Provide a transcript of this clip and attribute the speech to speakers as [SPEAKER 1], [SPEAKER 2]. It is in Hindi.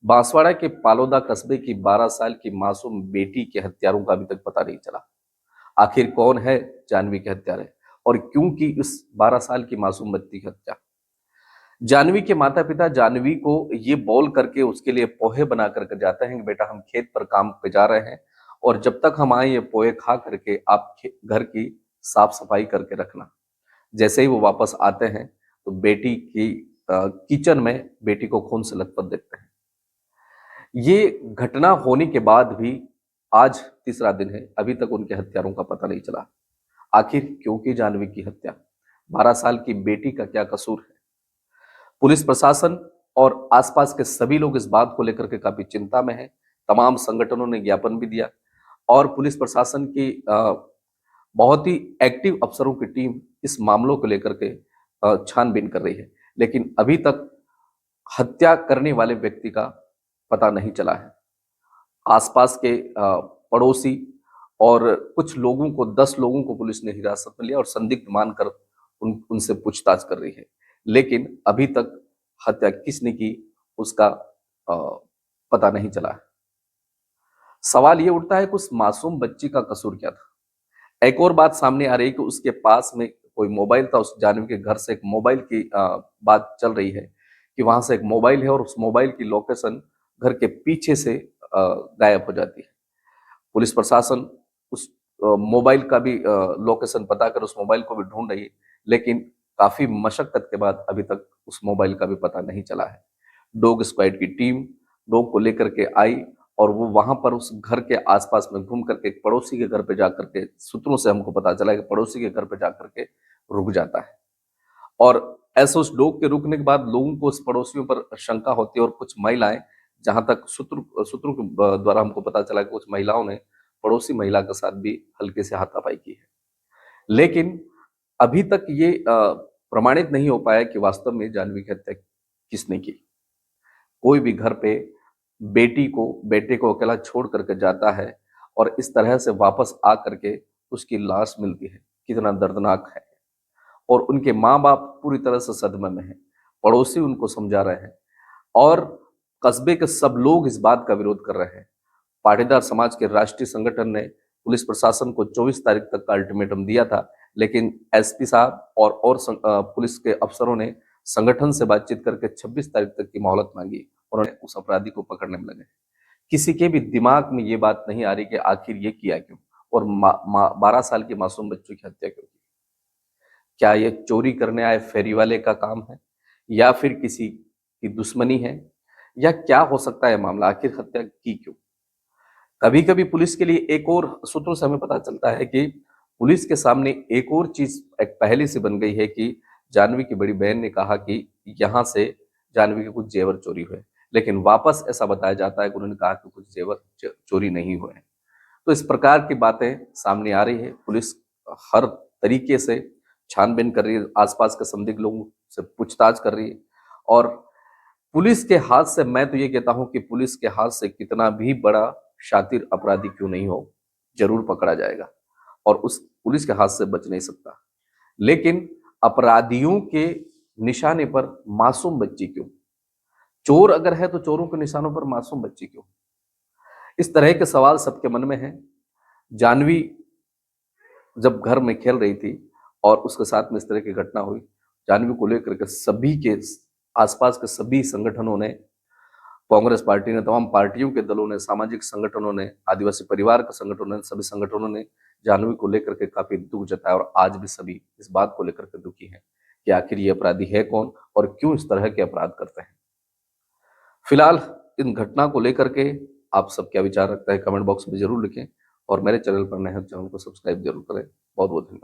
[SPEAKER 1] बांसवाड़ा के पालोदा कस्बे की 12 साल की मासूम बेटी के हत्यारों का अभी तक पता नहीं चला। आखिर कौन है जानवी के हत्यारे और क्यों की इस 12 साल की मासूम बच्ची की हत्या। जानवी के माता पिता जानवी को ये बोल करके उसके लिए पोहे बना करके जाते हैं कि बेटा हम खेत पर काम पे जा रहे हैं और जब तक हम आए ये पोहे खा करके आप घर की साफ सफाई करके रखना। जैसे ही वो वापस आते हैं तो बेटी की किचन में बेटी को खून से लथपथ देखते हैं। ये घटना होने के बाद भी आज तीसरा दिन है, अभी तक उनके हत्यारों का पता नहीं चला। आखिर क्यों की जानवी की हत्या? 12 साल की बेटी का क्या कसूर है? पुलिस प्रशासन और आसपास के सभी लोग इस बात को लेकर के काफी चिंता में हैं। तमाम संगठनों ने ज्ञापन भी दिया और पुलिस प्रशासन की बहुत ही एक्टिव अफसरों की टीम इस मामलों को लेकर के छानबीन कर रही है, लेकिन अभी तक हत्या करने वाले व्यक्ति का पता नहीं चला है। आसपास के पड़ोसी और कुछ लोगों को 10 लोगों को पुलिस ने हिरासत में लिया और संदिग्ध मानकर उनसे पूछताछ कर रही है, लेकिन अभी तक हत्या किसने की उसका पता नहीं चला है। सवाल ये उठता है कि उस मासूम बच्ची का कसूर क्या था। एक और बात सामने आ रही है कि उसके पास में कोई मोबाइल था। उस जानवी के घर से एक मोबाइल की बात चल रही है कि वहां से एक मोबाइल है और उस मोबाइल की लोकेशन घर के पीछे से गायब हो जाती है। पुलिस प्रशासन उस मोबाइल का भी लोकेशन पता कर उस मोबाइल को भी ढूंढ रही है, लेकिन काफी मशक्कत के बाद अभी तक उस मोबाइल का भी पता नहीं चला है। डॉग स्क्वाड की टीम डॉग को लेकर के आई और वो वहां पर उस घर के आसपास में घूम करके एक पड़ोसी के घर पे जाकर के, सूत्रों से हमको पता चला कि पड़ोसी के घर पे जाकर के रुक जाता है और ऐसे उस डॉग के रुकने के बाद लोगों को उस पड़ोसियों पर शंका होती है और कुछ महिलाएं, जहां तक सूत्रों के द्वारा हमको पता चला कि कुछ महिलाओं ने पड़ोसी महिला के साथ भी हल्के से हाथापाई की है, लेकिन अभी तक ये प्रमाणित नहीं हो पाया कि वास्तव में जानवी की हत्या किसने की। कोई भी घर पे बेटे को अकेला छोड़ करके जाता है और इस तरह से वापस आ करके उसकी लाश मिलती है, कितना दर्दनाक है। और उनके माँ बाप पूरी तरह से सदमे में हैं, पड़ोसी उनको समझा रहे हैं और कस्बे के सब लोग इस बात का विरोध कर रहे हैं। पाटीदार समाज के राष्ट्रीय संगठन ने पुलिस प्रशासन को 24 तारीख तक का अल्टीमेटम दिया था, लेकिन एसपी साहब और पुलिस के अफसरों ने संगठन से बातचीत करके 26 तारीख तक की मोहलत मांगी। उन्होंने उस अपराधी को पकड़ने में लगे। किसी के भी दिमाग में ये बात नहीं आ रही कि आखिर ये किया क्यों और 12 साल की मासूम बच्चों की हत्या क्यों की। क्या ये चोरी करने आए फेरी वाले का काम है या फिर किसी की दुश्मनी है या क्या हो सकता है मामला? आखिर हत्या की क्यों? कभी कभी पुलिस के लिए एक और सूत्रों से हमें पता चलता है कि पुलिस के सामने एक और चीज एक पहले से बन गई है कि जानवी की बड़ी बहन ने कहा कि यहां से जानवी के कुछ जेवर चोरी हुए, लेकिन वापस ऐसा बताया जाता है कि उन्होंने कहा कि कुछ जेवर चोरी नहीं हुए हैं। तो इस प्रकार की बातें सामने आ रही है। पुलिस हर तरीके से छानबीन कर रही है, आसपास के संदिग्ध लोगों से पूछताछ कर रही है और पुलिस के हाथ से, मैं तो ये कहता हूं कि पुलिस के हाथ से कितना भी बड़ा शातिर अपराधी क्यों नहीं हो, जरूर पकड़ा जाएगा और उस पुलिस के हाथ से बच नहीं सकता। लेकिन अपराधियों के निशाने पर मासूम बच्ची क्यों? चोर अगर है तो चोरों के निशानों पर मासूम बच्ची क्यों? इस तरह के सवाल सबके मन में है। जानवी जब घर में खेल रही थी और उसके साथ में इस तरह की घटना हुई, जानवी को लेकर के सभी के आसपास के सभी संगठनों ने, कांग्रेस पार्टी ने, तमाम पार्टियों के दलों ने, सामाजिक संगठनों ने, आदिवासी परिवार के संगठनों ने, सभी संगठनों ने जानवी को लेकर के काफी दुख जताया और आज भी सभी इस बात को लेकर के दुखी हैं कि आखिर ये अपराधी है कौन और क्यों इस तरह के अपराध करते हैं। फिलहाल इन घटना को लेकर के आप सब क्या विचार रखते हैं कमेंट बॉक्स में जरूर लिखें और मेरे चैनल पर नए हैं, चैनल को सब्सक्राइब जरूर करें। बहुत बहुत धन्यवाद।